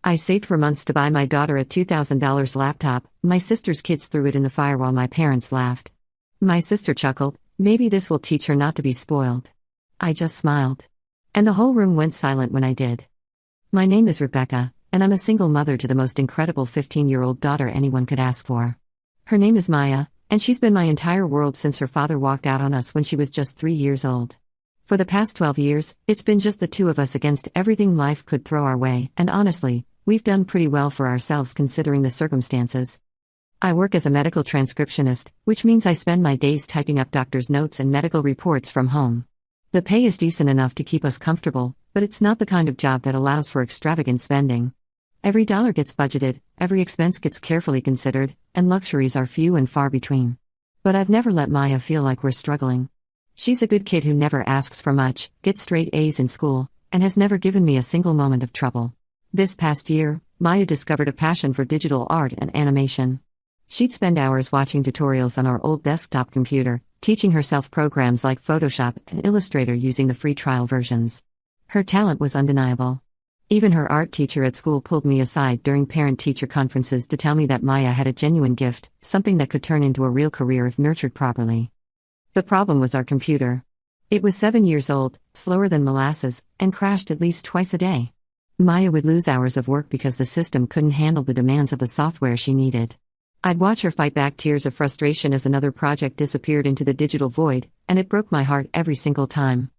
I saved for months to buy my daughter a $2,000 laptop. My sister's kids threw it in the fire while my parents laughed. My sister chuckled, maybe this will teach her not to be spoiled. I just smiled. And the whole room went silent when I did. My name is Rebecca, and I'm a single mother to the most incredible 15-year-old daughter anyone could ask for. Her name is Maya, and she's been my entire world since her father walked out on us when she was just 3 years old. For the past 12 years, it's been just the two of us against everything life could throw our way, and honestly, we've done pretty well for ourselves considering the circumstances. I work as a medical transcriptionist, which means I spend my days typing up doctors' notes and medical reports from home. The pay is decent enough to keep us comfortable, but it's not the kind of job that allows for extravagant spending. Every dollar gets budgeted, every expense gets carefully considered, and luxuries are few and far between. But I've never let Maya feel like we're struggling. She's a good kid who never asks for much, gets straight A's in school, and has never given me a single moment of trouble. This past year, Maya discovered a passion for digital art and animation. She'd spend hours watching tutorials on our old desktop computer, teaching herself programs like Photoshop and Illustrator using the free trial versions. Her talent was undeniable. Even her art teacher at school pulled me aside during parent-teacher conferences to tell me that Maya had a genuine gift, something that could turn into a real career if nurtured properly. The problem was our computer. It was 7 years old, slower than molasses, and crashed at least twice a day. Maya would lose hours of work because the system couldn't handle the demands of the software she needed. I'd watch her fight back tears of frustration as another project disappeared into the digital void, and it broke my heart every single time.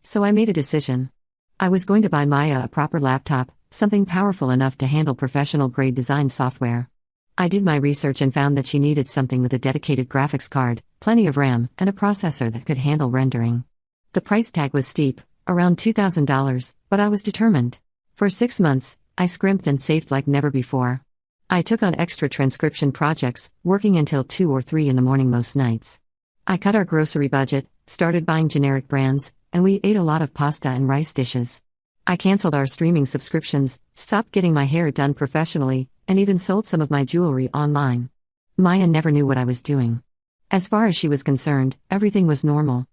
So I made a decision. I was going to buy Maya a proper laptop, something powerful enough to handle professional-grade design software. I did my research and found that she needed something with a dedicated graphics card, plenty of RAM, and a processor that could handle rendering. The price tag was steep, around $2,000, but I was determined. For 6 months, I scrimped and saved like never before. I took on extra transcription projects, working until 2 or 3 in the morning most nights. I cut our grocery budget, started buying generic brands, and we ate a lot of pasta and rice dishes. I canceled our streaming subscriptions, stopped getting my hair done professionally, and even sold some of my jewelry online. Maya never knew what I was doing. As far as she was concerned, everything was normal.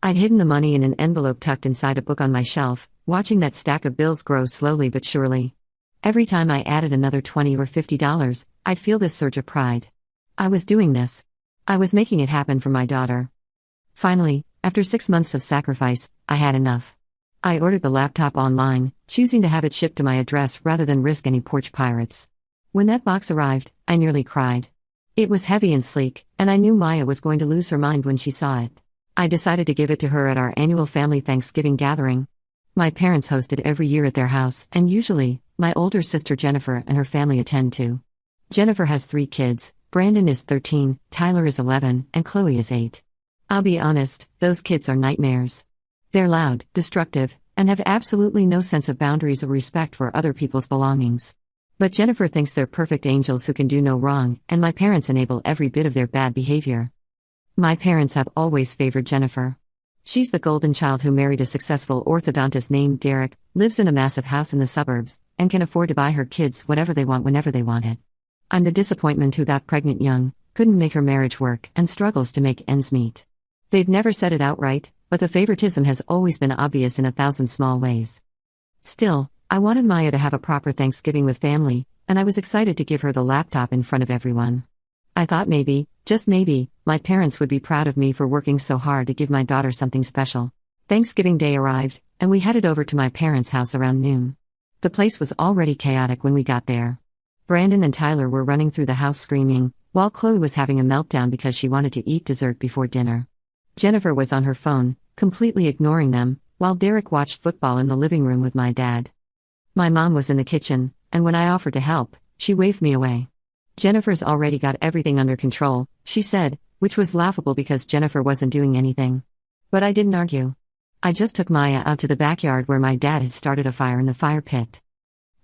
I'd hidden the money in an envelope tucked inside a book on my shelf, watching that stack of bills grow slowly but surely. Every time I added another $20 or $50, I'd feel this surge of pride. I was doing this. I was making it happen for my daughter. Finally, after 6 months of sacrifice, I had enough. I ordered the laptop online, choosing to have it shipped to my address rather than risk any porch pirates. When that box arrived, I nearly cried. It was heavy and sleek, and I knew Maya was going to lose her mind when she saw it. I decided to give it to her at our annual family Thanksgiving gathering. My parents host it every year at their house, and usually, my older sister Jennifer and her family attend too. Jennifer has 3 kids, Brandon is 13, Tyler is 11, and Chloe is 8. I'll be honest, those kids are nightmares. They're loud, destructive, and have absolutely no sense of boundaries or respect for other people's belongings. But Jennifer thinks they're perfect angels who can do no wrong, and my parents enable every bit of their bad behavior. My parents have always favored Jennifer. She's the golden child who married a successful orthodontist named Derek, lives in a massive house in the suburbs, and can afford to buy her kids whatever they want whenever they want it. I'm the disappointment who got pregnant young, couldn't make her marriage work, and struggles to make ends meet. They've never said it outright, but the favoritism has always been obvious in 1,000 small ways. Still, I wanted Maya to have a proper Thanksgiving with family, and I was excited to give her the laptop in front of everyone. I thought maybe, just maybe, my parents would be proud of me for working so hard to give my daughter something special. Thanksgiving Day arrived, and we headed over to my parents' house around noon. The place was already chaotic when we got there. Brandon and Tyler were running through the house screaming, while Chloe was having a meltdown because she wanted to eat dessert before dinner. Jennifer was on her phone, completely ignoring them, while Derek watched football in the living room with my dad. My mom was in the kitchen, and when I offered to help, she waved me away. Jennifer's already got everything under control, she said, which was laughable because Jennifer wasn't doing anything. But I didn't argue. I just took Maya out to the backyard where my dad had started a fire in the fire pit.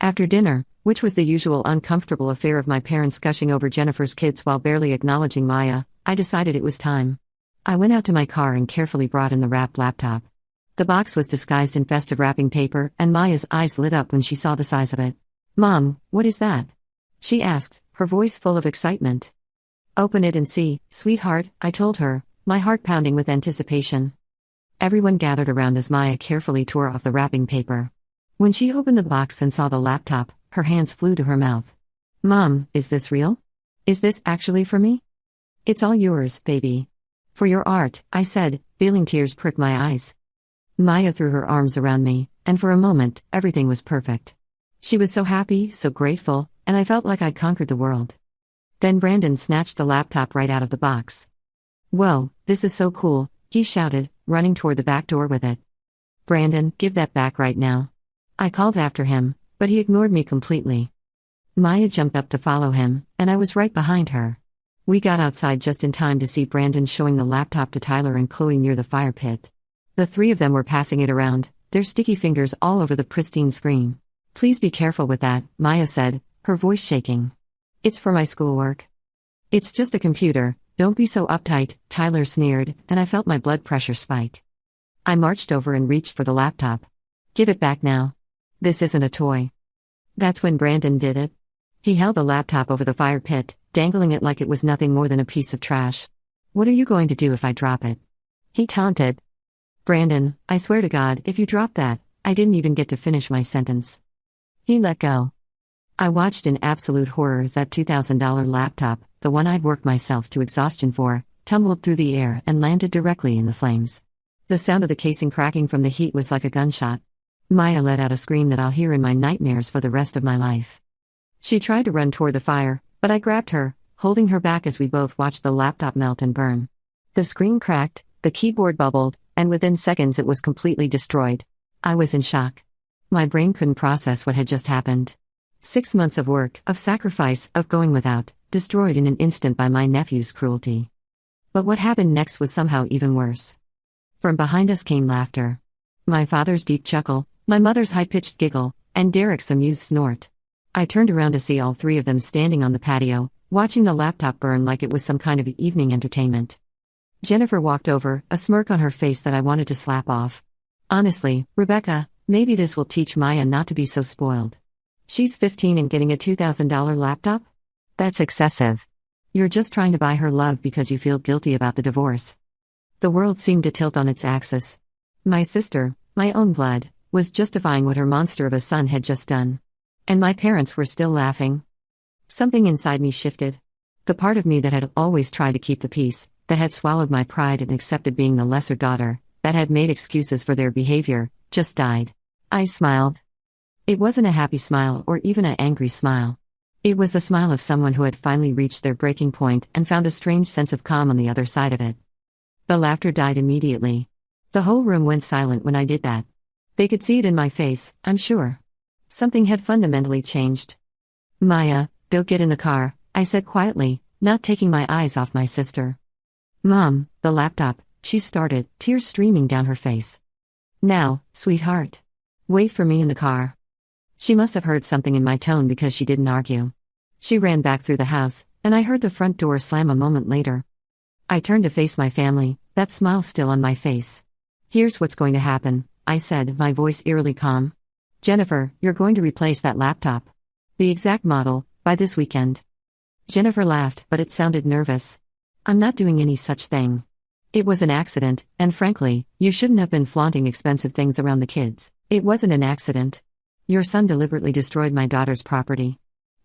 After dinner, which was the usual uncomfortable affair of my parents gushing over Jennifer's kids while barely acknowledging Maya, I decided it was time. I went out to my car and carefully brought in the wrapped laptop. The box was disguised in festive wrapping paper, and Maya's eyes lit up when she saw the size of it. "Mom, what is that?" she asked, her voice full of excitement. "Open it and see, sweetheart," I told her, my heart pounding with anticipation. Everyone gathered around as Maya carefully tore off the wrapping paper. When she opened the box and saw the laptop, her hands flew to her mouth. Mom, is this real? Is this actually for me? It's all yours, baby. For your art, I said, feeling tears prick my eyes. Maya threw her arms around me, and for a moment, everything was perfect. She was so happy, so grateful, and I felt like I'd conquered the world. Then Brandon snatched the laptop right out of the box. Whoa, this is so cool, he shouted, running toward the back door with it. Brandon, give that back right now. I called after him, but he ignored me completely. Maya jumped up to follow him, and I was right behind her. We got outside just in time to see Brandon showing the laptop to Tyler and Chloe near the fire pit. The three of them were passing it around, their sticky fingers all over the pristine screen. Please be careful with that, Maya said, her voice shaking. It's for my schoolwork. It's just a computer, don't be so uptight, Tyler sneered, and I felt my blood pressure spike. I marched over and reached for the laptop. Give it back now. This isn't a toy. That's when Brandon did it. He held the laptop over the fire pit, dangling it like it was nothing more than a piece of trash. What are you going to do if I drop it? He taunted. Brandon, I swear to God, if you drop that, I didn't even get to finish my sentence. He let go. I watched in absolute horror as that $2,000 laptop, the one I'd worked myself to exhaustion for, tumbled through the air and landed directly in the flames. The sound of the casing cracking from the heat was like a gunshot. Maya let out a scream that I'll hear in my nightmares for the rest of my life. She tried to run toward the fire, but I grabbed her, holding her back as we both watched the laptop melt and burn. The screen cracked, the keyboard bubbled, and within seconds it was completely destroyed. I was in shock. My brain couldn't process what had just happened. 6 months of work, of sacrifice, of going without, destroyed in an instant by my nephew's cruelty. But what happened next was somehow even worse. From behind us came laughter. My father's deep chuckle, my mother's high-pitched giggle, and Derek's amused snort. I turned around to see all three of them standing on the patio, watching the laptop burn like it was some kind of evening entertainment. Jennifer walked over, a smirk on her face that I wanted to slap off. Honestly, Rebecca, maybe this will teach Maya not to be so spoiled. She's 15 and getting a $2,000 laptop? That's excessive. You're just trying to buy her love because you feel guilty about the divorce. The world seemed to tilt on its axis. My sister, my own blood, was justifying what her monster of a son had just done. And my parents were still laughing. Something inside me shifted. The part of me that had always tried to keep the peace, that had swallowed my pride and accepted being the lesser daughter, that had made excuses for their behavior, just died. I smiled. It wasn't a happy smile or even an angry smile. It was the smile of someone who had finally reached their breaking point and found a strange sense of calm on the other side of it. The laughter died immediately. The whole room went silent when I did that. They could see it in my face, I'm sure. Something had fundamentally changed. Maya, go get in the car, I said quietly, not taking my eyes off my sister. Mom, the laptop, she started, tears streaming down her face. Now, sweetheart. Wait for me in the car. She must have heard something in my tone because she didn't argue. She ran back through the house, and I heard the front door slam a moment later. I turned to face my family, that smile still on my face. Here's what's going to happen, I said, my voice eerily calm. Jennifer, you're going to replace that laptop. The exact model, by this weekend. Jennifer laughed, but it sounded nervous. I'm not doing any such thing. It was an accident, and frankly, you shouldn't have been flaunting expensive things around the kids. It wasn't an accident. Your son deliberately destroyed my daughter's property.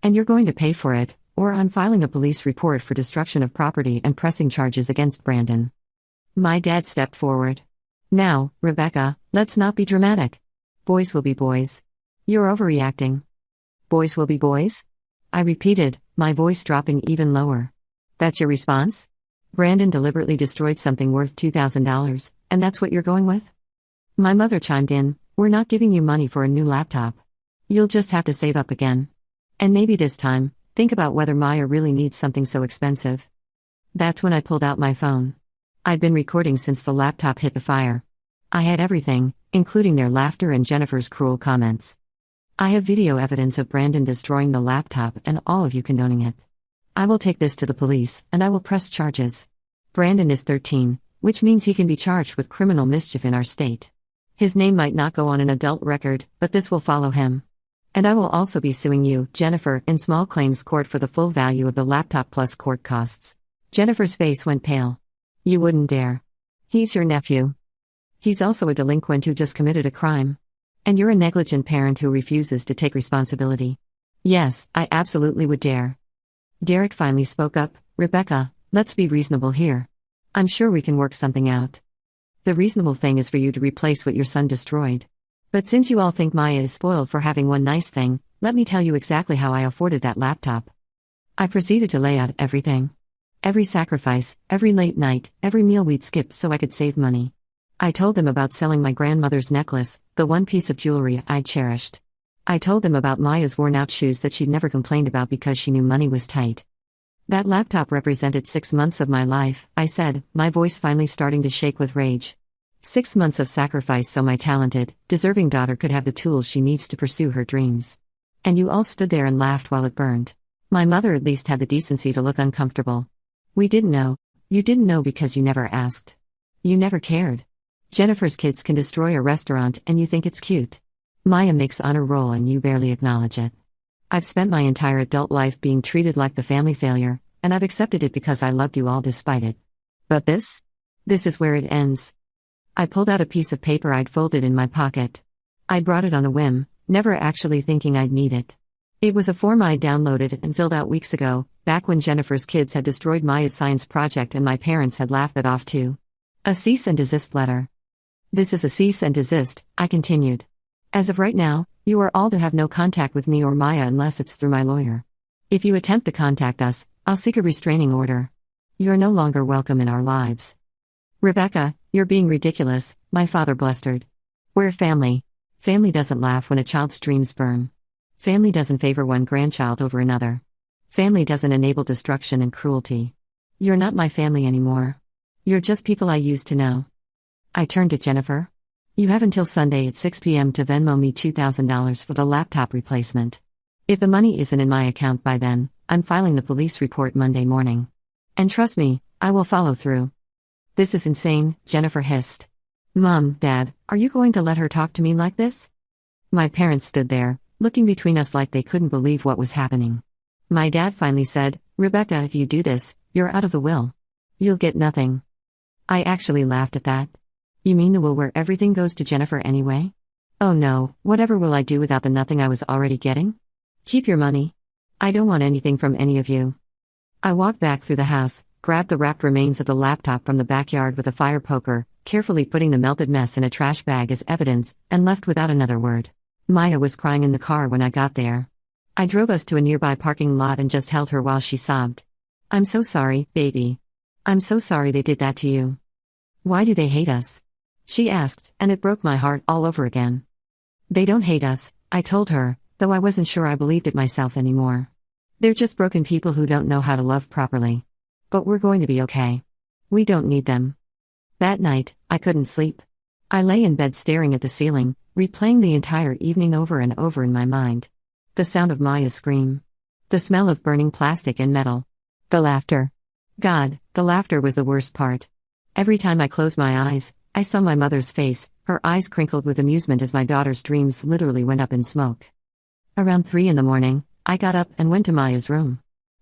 And you're going to pay for it, or I'm filing a police report for destruction of property and pressing charges against Brandon. My dad stepped forward. Now, Rebecca, let's not be dramatic. Boys will be boys. You're overreacting. Boys will be boys? I repeated, my voice dropping even lower. That's your response? Brandon deliberately destroyed something worth $2,000, and that's what you're going with? My mother chimed in, we're not giving you money for a new laptop. You'll just have to save up again. And maybe this time, think about whether Maya really needs something so expensive. That's when I pulled out my phone. I'd been recording since the laptop hit the fire. I had everything, including their laughter and Jennifer's cruel comments. I have video evidence of Brandon destroying the laptop and all of you condoning it. I will take this to the police, and I will press charges. Brandon is 13, which means he can be charged with criminal mischief in our state. His name might not go on an adult record, but this will follow him. And I will also be suing you, Jennifer, in small claims court for the full value of the laptop plus court costs. Jennifer's face went pale. You wouldn't dare. He's your nephew. He's also a delinquent who just committed a crime. And you're a negligent parent who refuses to take responsibility. Yes, I absolutely would dare. Derek finally spoke up. Rebecca, let's be reasonable here. I'm sure we can work something out. The reasonable thing is for you to replace what your son destroyed. But since you all think Maya is spoiled for having one nice thing, let me tell you exactly how I afforded that laptop. I proceeded to lay out everything. Every sacrifice, every late night, every meal we'd skipped so I could save money. I told them about selling my grandmother's necklace, the one piece of jewelry I'd cherished. I told them about Maya's worn-out shoes that she'd never complained about because she knew money was tight. That laptop represented 6 months of my life, I said, my voice finally starting to shake with rage. 6 months of sacrifice so my talented, deserving daughter could have the tools she needs to pursue her dreams. And you all stood there and laughed while it burned. My mother at least had the decency to look uncomfortable. We didn't know. You didn't know because you never asked. You never cared. Jennifer's kids can destroy a restaurant and you think it's cute. Maya makes honor roll and you barely acknowledge it. I've spent my entire adult life being treated like the family failure, and I've accepted it because I loved you all despite it. But this is where it ends. I pulled out a piece of paper I'd folded in my pocket. I brought it on a whim, never actually thinking I'd need it. It was a form I'd downloaded and filled out weeks ago, back when Jennifer's kids had destroyed Maya's science project and my parents had laughed it off too. A cease and desist letter. This is a cease and desist, I continued. As of right now, you are all to have no contact with me or Maya unless it's through my lawyer. If you attempt to contact us, I'll seek a restraining order. You are no longer welcome in our lives. Rebecca, you're being ridiculous, my father blustered. We're family. Family doesn't laugh when a child's dreams burn. Family doesn't favor one grandchild over another. Family doesn't enable destruction and cruelty. You're not my family anymore. You're just people I used to know. I turned to Jennifer. You have until Sunday at 6 p.m. to Venmo me $2,000 for the laptop replacement. If the money isn't in my account by then, I'm filing the police report Monday morning. And trust me, I will follow through. This is insane, Jennifer hissed. Mom, Dad, are you going to let her talk to me like this? My parents stood there, looking between us like they couldn't believe what was happening. My dad finally said, Rebecca, if you do this, you're out of the will. You'll get nothing. I actually laughed at that. You mean the will where everything goes to Jennifer anyway? Oh no, whatever will I do without the nothing I was already getting? Keep your money. I don't want anything from any of you. I walked back through the house, grabbed the wrapped remains of the laptop from the backyard with a fire poker, carefully putting the melted mess in a trash bag as evidence, and left without another word. Maya was crying in the car when I got there. I drove us to a nearby parking lot and just held her while she sobbed. I'm so sorry, baby. I'm so sorry they did that to you. Why do they hate us? She asked, and it broke my heart all over again. They don't hate us, I told her, though I wasn't sure I believed it myself anymore. They're just broken people who don't know how to love properly. But we're going to be okay. We don't need them. That night, I couldn't sleep. I lay in bed staring at the ceiling, replaying the entire evening over and over in my mind. The sound of Maya's scream. The smell of burning plastic and metal. The laughter. God, the laughter was the worst part. Every time I closed my eyes, I saw my mother's face, her eyes crinkled with amusement as my daughter's dreams literally went up in smoke. Around 3 a.m, I got up and went to Maya's room.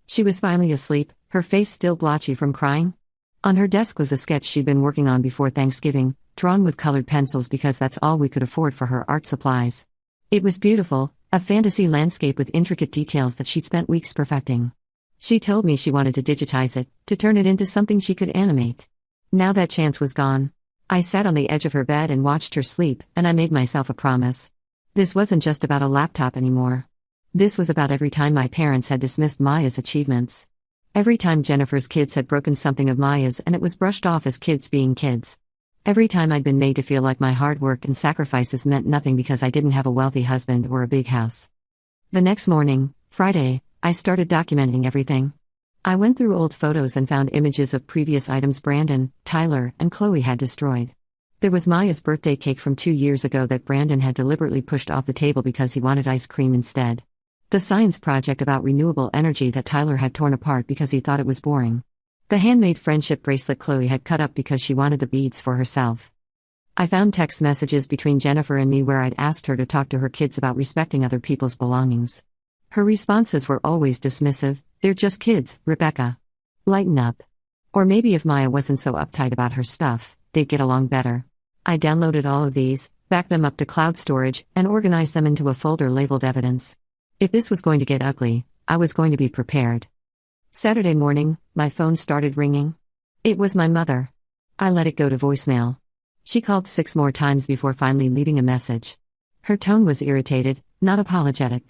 She was finally asleep, her face still blotchy from crying. On her desk was a sketch she'd been working on before Thanksgiving, drawn with colored pencils because that's all we could afford for her art supplies. It was beautiful, a fantasy landscape with intricate details that she'd spent weeks perfecting. She told me she wanted to digitize it, to turn it into something she could animate. Now that chance was gone. I sat on the edge of her bed and watched her sleep, and I made myself a promise. This wasn't just about a laptop anymore. This was about every time my parents had dismissed Maya's achievements. Every time Jennifer's kids had broken something of Maya's and it was brushed off as kids being kids. Every time I'd been made to feel like my hard work and sacrifices meant nothing because I didn't have a wealthy husband or a big house. The next morning, Friday, I started documenting everything. I went through old photos and found images of previous items Brandon, Tyler, and Chloe had destroyed. There was Maya's birthday cake from 2 years ago that Brandon had deliberately pushed off the table because he wanted ice cream instead. The science project about renewable energy that Tyler had torn apart because he thought it was boring. The handmade friendship bracelet Chloe had cut up because she wanted the beads for herself. I found text messages between Jennifer and me where I'd asked her to talk to her kids about respecting other people's belongings. Her responses were always dismissive. They're just kids, Rebecca. Lighten up. Or maybe if Maya wasn't so uptight about her stuff, they'd get along better. I downloaded all of these, backed them up to cloud storage, and organized them into a folder labeled evidence. If this was going to get ugly, I was going to be prepared. Saturday morning, my phone started ringing. It was my mother. I let it go to voicemail. She called 6 more times before finally leaving a message. Her tone was irritated, not apologetic.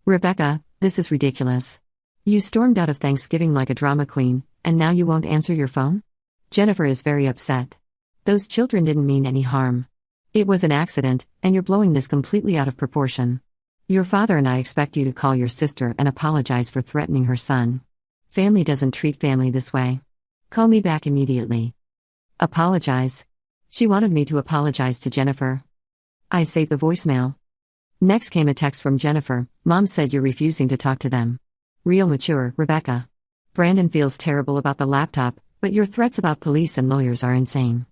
"Rebecca, this is ridiculous. You stormed out of Thanksgiving like a drama queen, and now you won't answer your phone? Jennifer is very upset. Those children didn't mean any harm. It was an accident, and you're blowing this completely out of proportion. Your father and I expect you to call your sister and apologize for threatening her son. Family doesn't treat family this way. Call me back immediately." Apologize? She wanted me to apologize to Jennifer. I saved the voicemail. Next came a text from Jennifer. "Mom said you're refusing to talk to them. Real mature, Rebecca. Brandon feels terrible about the laptop, but your threats about police and lawyers are insane.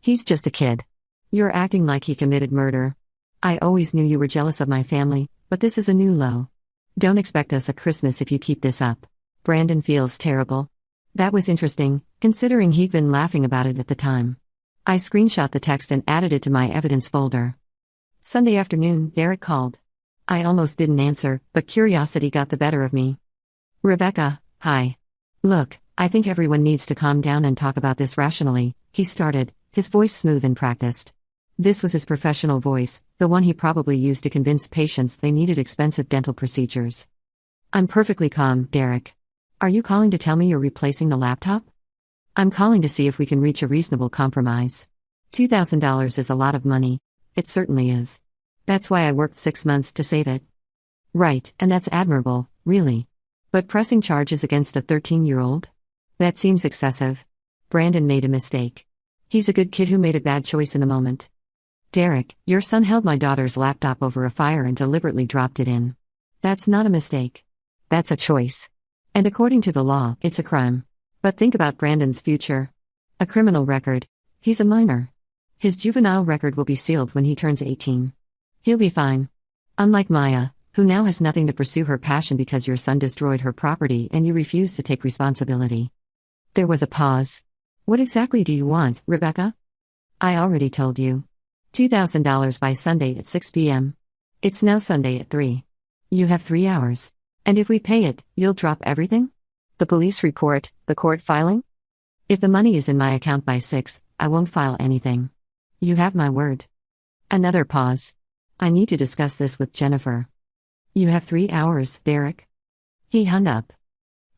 He's just a kid. You're acting like he committed murder. I always knew you were jealous of my family, but this is a new low. Don't expect us a Christmas if you keep this up. Brandon feels terrible." That was interesting, considering he'd been laughing about it at the time. I screenshot the text and added it to my evidence folder. Sunday afternoon, Derek called. I almost didn't answer, but curiosity got the better of me. "Rebecca, hi. Look, I think everyone needs to calm down and talk about this rationally," he started, his voice smooth and practiced. This was his professional voice, the one he probably used to convince patients they needed expensive dental procedures. "I'm perfectly calm, Derek. Are you calling to tell me you're replacing the laptop? I'm calling to see if we can reach a reasonable compromise. $2,000 is a lot of money. It certainly is. That's why I worked 6 months to save it." "Right, and that's admirable, really. But pressing charges against a 13-year-old? That seems excessive. Brandon made a mistake. He's a good kid who made a bad choice in the moment. Derek, your son held my daughter's laptop over a fire and deliberately dropped it in. That's not a mistake. That's a choice. And according to the law, it's a crime. But think about Brandon's future. A criminal record. He's a minor. His juvenile record will be sealed when he turns 18. He'll be fine. Unlike Maya, who now has nothing to pursue her passion because your son destroyed her property and you refuse to take responsibility." There was a pause. "What exactly do you want, Rebecca?" "I already told you. $2,000 by Sunday at 6 p.m. It's now Sunday at 3. You have 3 hours. And if we pay it, you'll drop everything? The police report, the court filing? If the money is in my account by 6, I won't file anything. You have my word." Another pause. "I need to discuss this with Jennifer." "You have 3 hours, Derek." He hung up.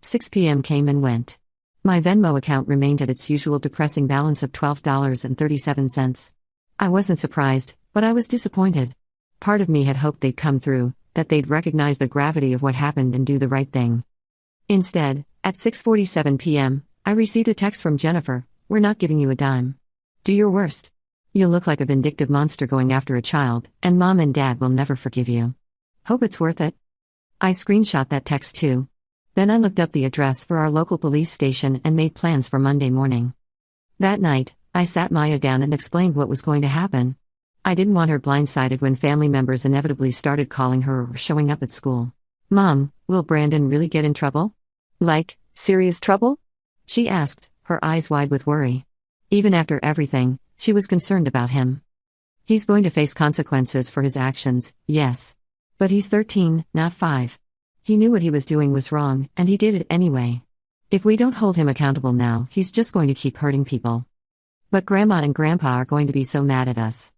6 p.m. came and went. My Venmo account remained at its usual depressing balance of $12.37. I wasn't surprised, but I was disappointed. Part of me had hoped they'd come through, that they'd recognize the gravity of what happened and do the right thing. Instead, at 6:47 p.m., I received a text from Jennifer. "We're not giving you a dime. Do your worst. You look like a vindictive monster going after a child, and Mom and Dad will never forgive you. Hope it's worth it." I screenshot that text too. Then I looked up the address for our local police station and made plans for Monday morning. That night, I sat Maya down and explained what was going to happen. I didn't want her blindsided when family members inevitably started calling her or showing up at school. "Mom, will Brandon really get in trouble? Like, serious trouble?" she asked, her eyes wide with worry. Even after everything, she was concerned about him. "He's going to face consequences for his actions, yes. But he's 13, not 5. He knew what he was doing was wrong, and he did it anyway. If we don't hold him accountable now, he's just going to keep hurting people. But Grandma and Grandpa are going to be so mad at us.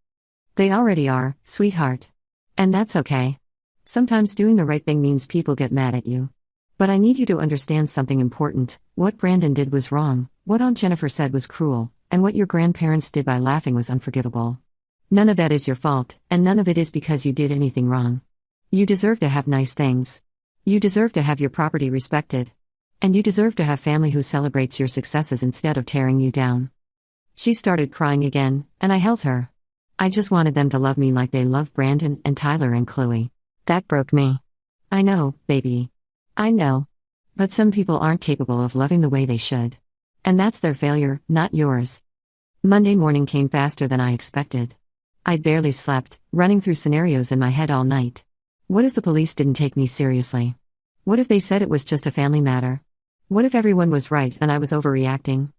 They already are, sweetheart. And that's okay. Sometimes doing the right thing means people get mad at you. But I need you to understand something important. What Brandon did was wrong, what Aunt Jennifer said was cruel, and what your grandparents did by laughing was unforgivable. None of that is your fault, and none of it is because you did anything wrong. You deserve to have nice things. You deserve to have your property respected. And you deserve to have family who celebrates your successes instead of tearing you down." She started crying again, and I held her. I just wanted them to love me like they love Brandon and Tyler and Chloe. That broke me. I know, baby. I know. But some people aren't capable of loving the way they should. And that's their failure, not yours. Monday morning came faster than I expected. I'd barely slept, running through scenarios in my head all night. What if the police didn't take me seriously? What if they said it was just a family matter? What if everyone was right and I was overreacting?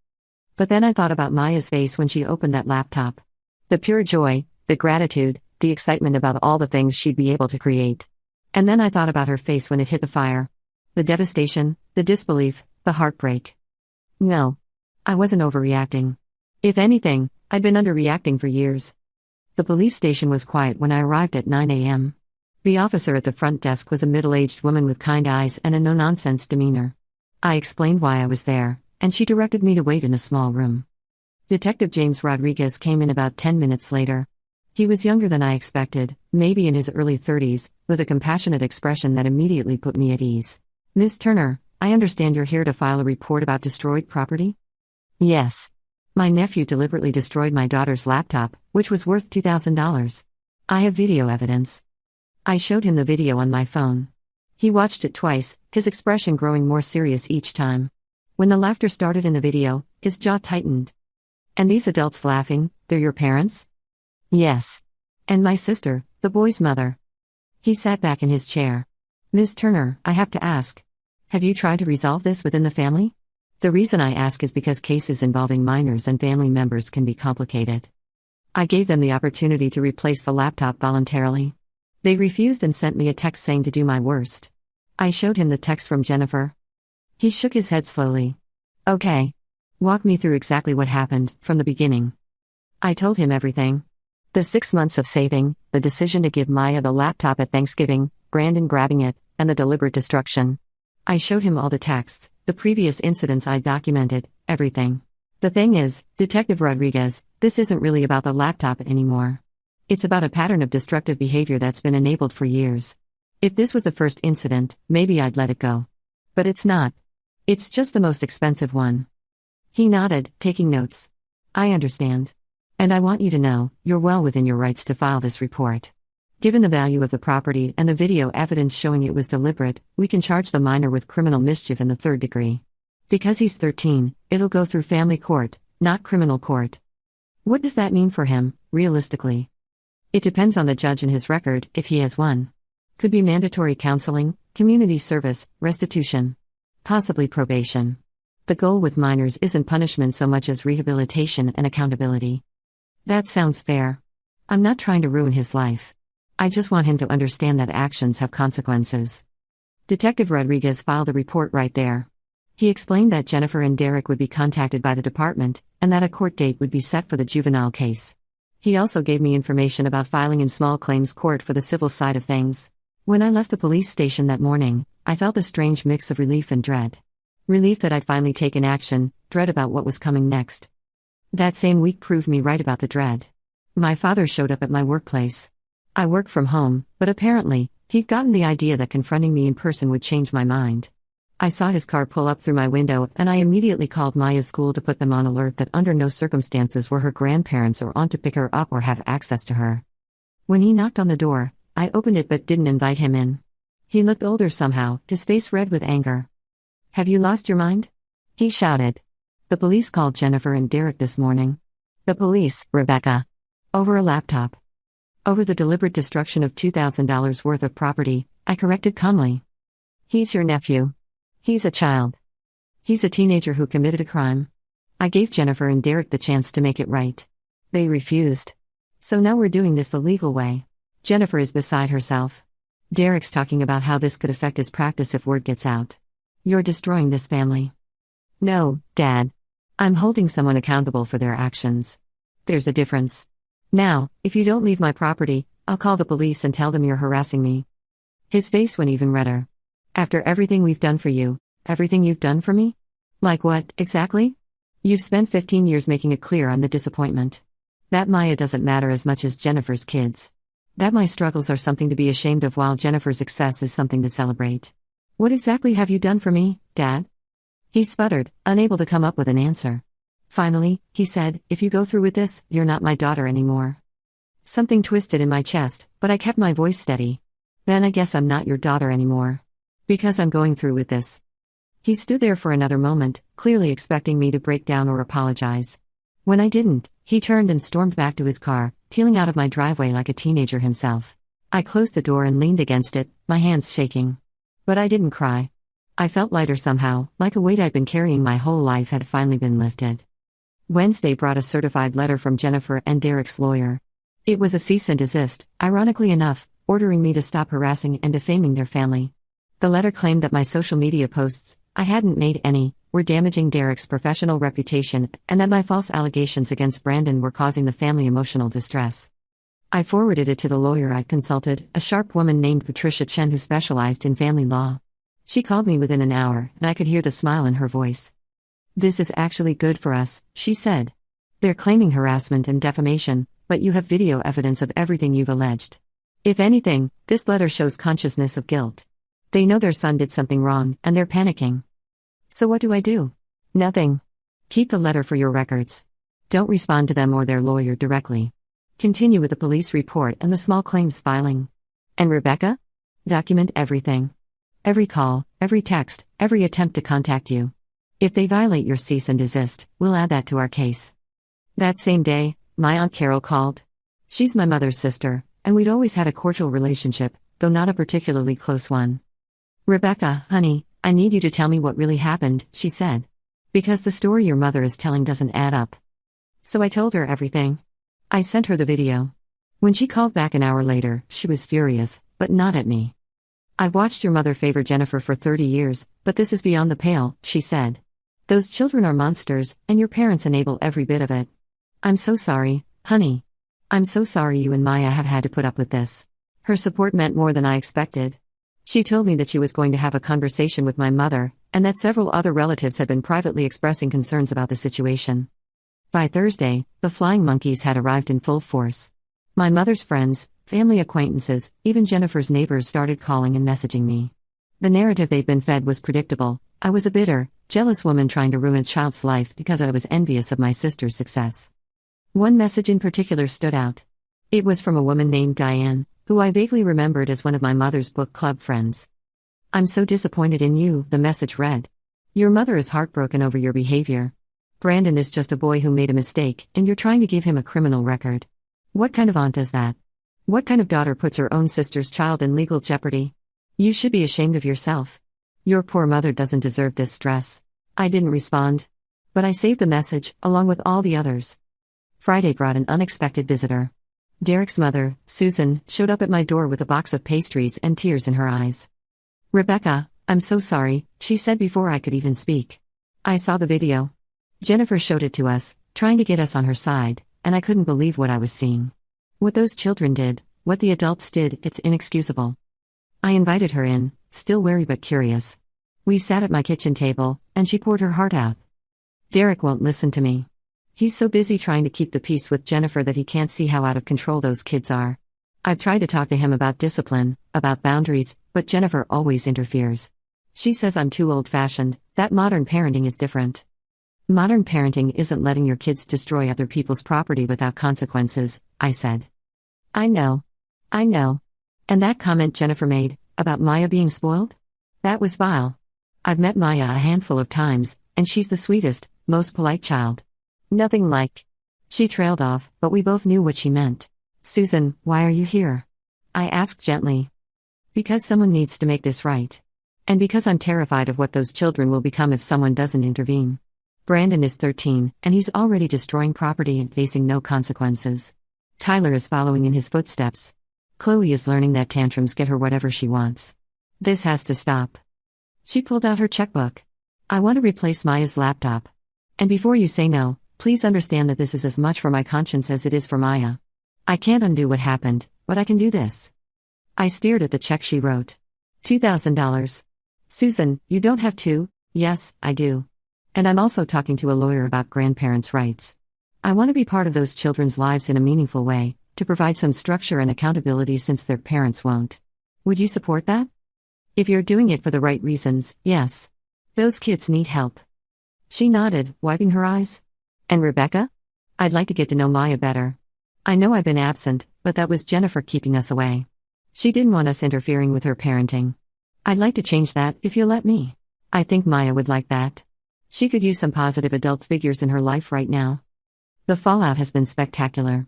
But then I thought about Maya's face when she opened that laptop. The pure joy, the gratitude, the excitement about all the things she'd be able to create. And then I thought about her face when it hit the fire. The devastation, the disbelief, the heartbreak. No. I wasn't overreacting. If anything, I'd been underreacting for years. The police station was quiet when I arrived at 9 a.m. The officer at the front desk was a middle-aged woman with kind eyes and a no-nonsense demeanor. I explained why I was there, and she directed me to wait in a small room. Detective James Rodriguez came in about 10 minutes later. He was younger than I expected, maybe in his early 30s, with a compassionate expression that immediately put me at ease. "Miss Turner, I understand you're here to file a report about destroyed property?" "Yes. My nephew deliberately destroyed my daughter's laptop, which was worth $2,000. I have video evidence." I showed him the video on my phone. He watched it twice, his expression growing more serious each time. When the laughter started in the video, his jaw tightened. "And these adults laughing, they're your parents?" "Yes. And my sister, the boy's mother." He sat back in his chair. "Ms. Turner, I have to ask. Have you tried to resolve this within the family?" The reason I ask is because cases involving minors and family members can be complicated. I gave them the opportunity to replace the laptop voluntarily. They refused and sent me a text saying to do my worst. I showed him the text from Jennifer. He shook his head slowly. "Okay. Walk me through exactly what happened, from the beginning." I told him everything. The 6 months of saving, the decision to give Maya the laptop at Thanksgiving, Brandon grabbing it, and the deliberate destruction. I showed him all the texts, the previous incidents I documented, everything. The thing is, Detective Rodriguez, this isn't really about the laptop anymore. It's about a pattern of destructive behavior that's been enabled for years. If this was the first incident, maybe I'd let it go. But it's not. It's just the most expensive one. He nodded, taking notes. "I understand. And I want you to know, you're well within your rights to file this report. Given the value of the property and the video evidence showing it was deliberate, we can charge the minor with criminal mischief in the 3rd degree. Because he's 13, it'll go through family court, not criminal court." "What does that mean for him, realistically?" "It depends on the judge and his record, if he has one. Could be mandatory counseling, community service, restitution. Possibly probation. The goal with minors isn't punishment so much as rehabilitation and accountability." "That sounds fair. I'm not trying to ruin his life. I just want him to understand that actions have consequences." Detective Rodriguez filed a report right there. He explained that Jennifer and Derek would be contacted by the department, and that a court date would be set for the juvenile case. He also gave me information about filing in small claims court for the civil side of things. When I left the police station that morning, I felt a strange mix of relief and dread. Relief that I'd finally taken action, dread about what was coming next. That same week proved me right about the dread. My father showed up at my workplace. I work from home, but apparently, he'd gotten the idea that confronting me in person would change my mind. I saw his car pull up through my window, and I immediately called Maya's school to put them on alert that under no circumstances were her grandparents or aunt to pick her up or have access to her. When he knocked on the door, I opened it but didn't invite him in. He looked older somehow, his face red with anger. "Have you lost your mind?" he shouted. "The police called Jennifer and Derek this morning." "The police, Rebecca?" "Over a laptop." "Over the deliberate destruction of $2,000 worth of property," I corrected calmly. "He's your nephew. He's a child. He's a teenager who committed a crime. I gave Jennifer and Derek the chance to make it right. They refused. So now we're doing this the legal way. Jennifer is beside herself. Derek's talking about how this could affect his practice if word gets out. You're destroying this family." "No, Dad. I'm holding someone accountable for their actions. There's a difference. Now, if you don't leave my property, I'll call the police and tell them you're harassing me." His face went even redder. "After everything we've done for you, everything you've done for me? Like what, exactly? You've spent 15 years making it clear I'm the disappointment. That Maya doesn't matter as much as Jennifer's kids. That my struggles are something to be ashamed of while Jennifer's success is something to celebrate. What exactly have you done for me, Dad?" He sputtered, unable to come up with an answer. Finally, he said, "If you go through with this, you're not my daughter anymore." Something twisted in my chest, but I kept my voice steady. "Then I guess I'm not your daughter anymore. Because I'm going through with this." He stood there for another moment, clearly expecting me to break down or apologize. When I didn't, he turned and stormed back to his car, peeling out of my driveway like a teenager himself. I closed the door and leaned against it, my hands shaking. But I didn't cry. I felt lighter somehow, like a weight I'd been carrying my whole life had finally been lifted. Wednesday brought a certified letter from Jennifer and Derek's lawyer. It was a cease and desist, ironically enough, ordering me to stop harassing and defaming their family. The letter claimed that my social media posts, I hadn't made any, were damaging Derek's professional reputation and that my false allegations against Brandon were causing the family emotional distress. I forwarded it to the lawyer I'd consulted, a sharp woman named Patricia Chen who specialized in family law. She called me within an hour, and I could hear the smile in her voice. "This is actually good for us," she said. "They're claiming harassment and defamation, but you have video evidence of everything you've alleged. If anything, this letter shows consciousness of guilt. They know their son did something wrong, and they're panicking. So what do I do? Nothing. Keep the letter for your records. Don't respond to them or their lawyer directly. Continue with the police report and the small claims filing. And Rebecca? Document everything. Every call, every text, every attempt to contact you. If they violate your cease and desist, we'll add that to our case." That same day, my Aunt Carol called. She's my mother's sister, and we'd always had a cordial relationship, though not a particularly close one. "Rebecca, honey, I need you to tell me what really happened," she said. "Because the story your mother is telling doesn't add up." So I told her everything. I sent her the video. When she called back an hour later, she was furious, but not at me. "I've watched your mother favor Jennifer for 30 years, but this is beyond the pale," she said. "Those children are monsters, and your parents enable every bit of it. I'm so sorry, honey. I'm so sorry you and Maya have had to put up with this." Her support meant more than I expected. She told me that she was going to have a conversation with my mother, and that several other relatives had been privately expressing concerns about the situation. By Thursday, the flying monkeys had arrived in full force. My mother's friends, family acquaintances, even Jennifer's neighbors started calling and messaging me. The narrative they'd been fed was predictable. I was a bitter, jealous woman trying to ruin a child's life because I was envious of my sister's success. One message in particular stood out. It was from a woman named Diane, who I vaguely remembered as one of my mother's book club friends. "I'm so disappointed in you," the message read. "Your mother is heartbroken over your behavior. Brandon is just a boy who made a mistake, and you're trying to give him a criminal record. What kind of aunt is that? What kind of daughter puts her own sister's child in legal jeopardy? You should be ashamed of yourself. Your poor mother doesn't deserve this stress." I didn't respond. But I saved the message, along with all the others. Friday brought an unexpected visitor. Derek's mother, Susan, showed up at my door with a box of pastries and tears in her eyes. "Rebecca, I'm so sorry," she said before I could even speak. "I saw the video. Jennifer showed it to us, trying to get us on her side, and I couldn't believe what I was seeing. What those children did, what the adults did, it's inexcusable." I invited her in, still wary but curious. We sat at my kitchen table, and she poured her heart out. "Derek won't listen to me. He's so busy trying to keep the peace with Jennifer that he can't see how out of control those kids are. I've tried to talk to him about discipline, about boundaries, but Jennifer always interferes. She says I'm too old-fashioned, that modern parenting is different. Modern parenting isn't letting your kids destroy other people's property without consequences," I said. I know. And that comment Jennifer made, about Maya being spoiled? That was vile. I've met Maya a handful of times, and she's the sweetest, most polite child. Nothing like. She trailed off, but we both knew what she meant. "Susan, why are you here?" I asked gently. "Because someone needs to make this right. And because I'm terrified of what those children will become if someone doesn't intervene. Brandon is 13, and he's already destroying property and facing no consequences. Tyler is following in his footsteps. Chloe is learning that tantrums get her whatever she wants. This has to stop." She pulled out her checkbook. "I want to replace Maya's laptop. And before you say no, please understand that this is as much for my conscience as it is for Maya. I can't undo what happened, but I can do this." I stared at the check she wrote. $2,000. "Susan, you don't have to." "Yes, I do. And I'm also talking to a lawyer about grandparents' rights. I want to be part of those children's lives in a meaningful way, to provide some structure and accountability since their parents won't. Would you support that? If you're doing it for the right reasons, yes. Those kids need help." She nodded, wiping her eyes. "And Rebecca? I'd like to get to know Maya better. I know I've been absent, but that was Jennifer keeping us away. She didn't want us interfering with her parenting. I'd like to change that, if you'll let me. I think Maya would like that. She could use some positive adult figures in her life right now." The fallout has been spectacular.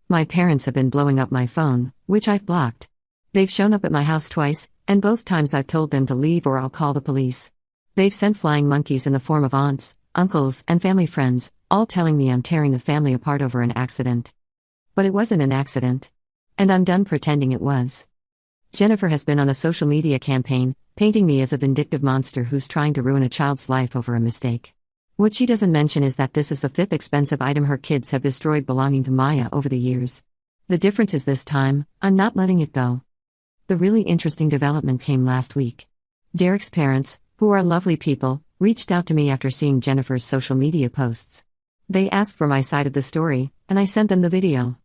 My parents have been blowing up my phone, which I've blocked. They've shown up at my house twice, and both times I've told them to leave or I'll call the police. They've sent flying monkeys in the form of aunts, uncles, and family friends, all telling me I'm tearing the family apart over an accident. But it wasn't an accident. And I'm done pretending it was. Jennifer has been on a social media campaign, painting me as a vindictive monster who's trying to ruin a child's life over a mistake. What she doesn't mention is that this is the fifth expensive item her kids have destroyed belonging to Maya over the years. The difference is this time, I'm not letting it go. The really interesting development came last week. Derek's parents, who are lovely people, reached out to me after seeing Jennifer's social media posts. They asked for my side of the story, and I sent them the video.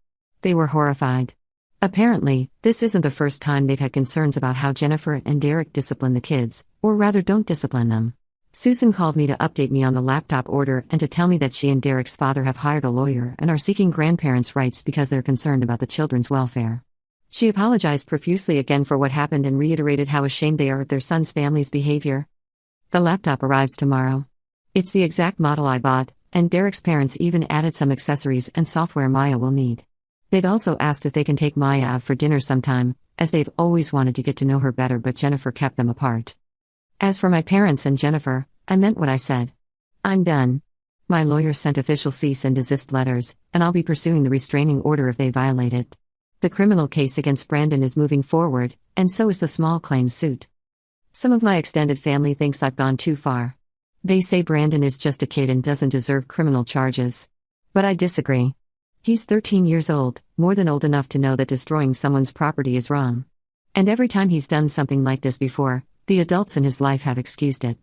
They were horrified. Apparently, this isn't the first time they've had concerns about how Jennifer and Derek discipline the kids, or rather don't discipline them. Susan called me to update me on the laptop order and to tell me that she and Derek's father have hired a lawyer and are seeking grandparents' rights because they're concerned about the children's welfare. She apologized profusely again for what happened and reiterated how ashamed they are of their son's family's behavior. The laptop arrives tomorrow. It's the exact model I bought, and Derek's parents even added some accessories and software Maya will need. They'd also asked if they can take Maya out for dinner sometime, as they've always wanted to get to know her better, but Jennifer kept them apart. As for my parents and Jennifer, I meant what I said. I'm done. My lawyer sent official cease and desist letters, and I'll be pursuing the restraining order if they violate it. The criminal case against Brandon is moving forward, and so is the small claims suit. Some of my extended family thinks I've gone too far. They say Brandon is just a kid and doesn't deserve criminal charges. But I disagree. He's 13 years old, more than old enough to know that destroying someone's property is wrong. And every time he's done something like this before, the adults in his life have excused it.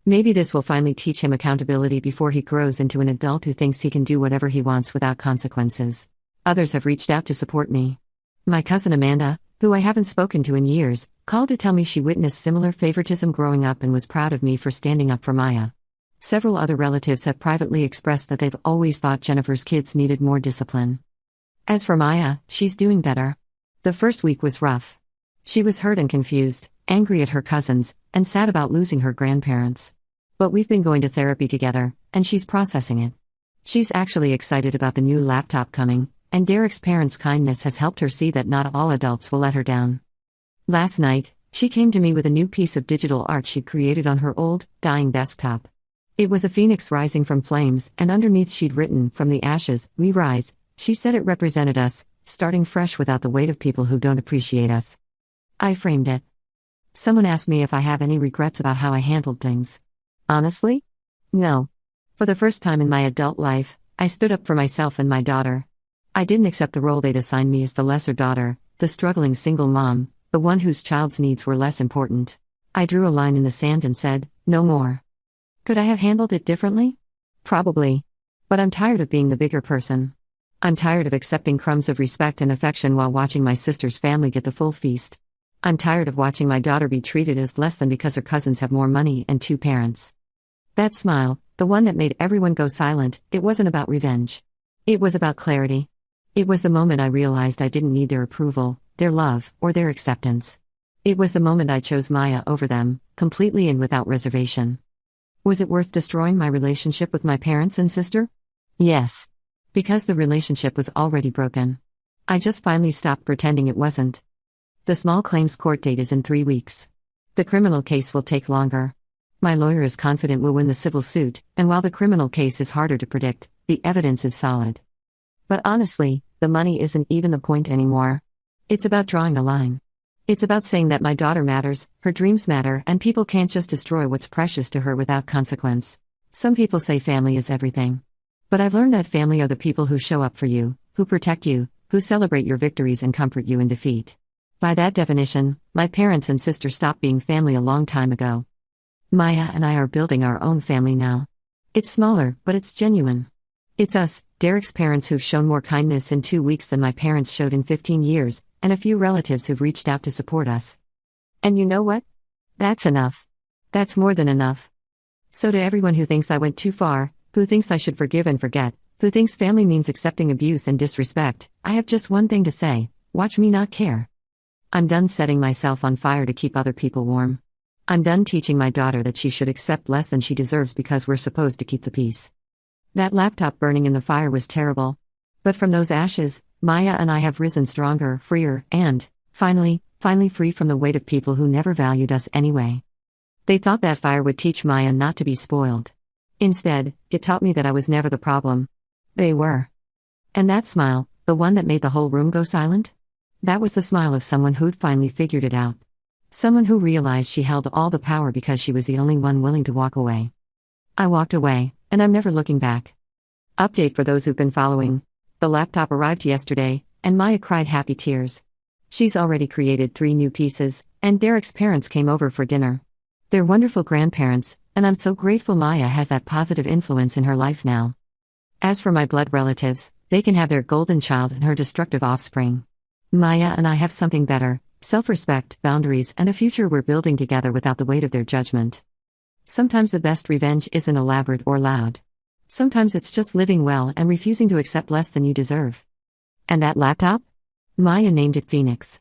Maybe this will finally teach him accountability before he grows into an adult who thinks he can do whatever he wants without consequences. Others have reached out to support me. My cousin Amanda, who I haven't spoken to in years, called to tell me she witnessed similar favoritism growing up and was proud of me for standing up for Maya. Several other relatives have privately expressed that they've always thought Jennifer's kids needed more discipline. As for Maya, she's doing better. The first week was rough. She was hurt and confused, angry at her cousins, and sad about losing her grandparents. But we've been going to therapy together, and she's processing it. She's actually excited about the new laptop coming, and Derek's parents' kindness has helped her see that not all adults will let her down. Last night, she came to me with a new piece of digital art she'd created on her old, dying desktop. It was a phoenix rising from flames, and underneath she'd written, "From the ashes, we rise." She said it represented us, starting fresh without the weight of people who don't appreciate us. I framed it. Someone asked me if I have any regrets about how I handled things. Honestly? No. For the first time in my adult life, I stood up for myself and my daughter. I didn't accept the role they'd assigned me as the lesser daughter, the struggling single mom, the one whose child's needs were less important. I drew a line in the sand and said, no more. Could I have handled it differently? Probably. But I'm tired of being the bigger person. I'm tired of accepting crumbs of respect and affection while watching my sister's family get the full feast. I'm tired of watching my daughter be treated as less than because her cousins have more money and 2 parents. That smile, the one that made everyone go silent, it wasn't about revenge. It was about clarity. It was the moment I realized I didn't need their approval, their love, or their acceptance. It was the moment I chose Maya over them, completely and without reservation. Was it worth destroying my relationship with my parents and sister? Yes. Because the relationship was already broken. I just finally stopped pretending it wasn't. The small claims court date is in 3 weeks. The criminal case will take longer. My lawyer is confident we'll win the civil suit, and while the criminal case is harder to predict, the evidence is solid. But honestly, the money isn't even the point anymore. It's about drawing a line. It's about saying that my daughter matters, her dreams matter, and people can't just destroy what's precious to her without consequence. Some people say family is everything. But I've learned that family are the people who show up for you, who protect you, who celebrate your victories and comfort you in defeat. By that definition, my parents and sister stopped being family a long time ago. Maya and I are building our own family now. It's smaller, but it's genuine. It's us, Derek's parents who've shown more kindness in 2 weeks than my parents showed in 15 years, and a few relatives who've reached out to support us. And you know what? That's enough. That's more than enough. So to everyone who thinks I went too far, who thinks I should forgive and forget, who thinks family means accepting abuse and disrespect, I have just one thing to say: watch me not care. I'm done setting myself on fire to keep other people warm. I'm done teaching my daughter that she should accept less than she deserves because we're supposed to keep the peace. That laptop burning in the fire was terrible. But from those ashes, Maya and I have risen stronger, freer, and, finally free from the weight of people who never valued us anyway. They thought that fire would teach Maya not to be spoiled. Instead, it taught me that I was never the problem. They were. And that smile, the one that made the whole room go silent? That was the smile of someone who'd finally figured it out. Someone who realized she held all the power because she was the only one willing to walk away. I walked away, and I'm never looking back. Update for those who've been following. The laptop arrived yesterday, and Maya cried happy tears. She's already created 3 new pieces, and Derek's parents came over for dinner. They're wonderful grandparents, and I'm so grateful Maya has that positive influence in her life now. As for my blood relatives, they can have their golden child and her destructive offspring. Maya and I have something better: self-respect, boundaries, and a future we're building together without the weight of their judgment. Sometimes the best revenge isn't elaborate or loud. Sometimes it's just living well and refusing to accept less than you deserve. And that laptop? Maya named it Phoenix.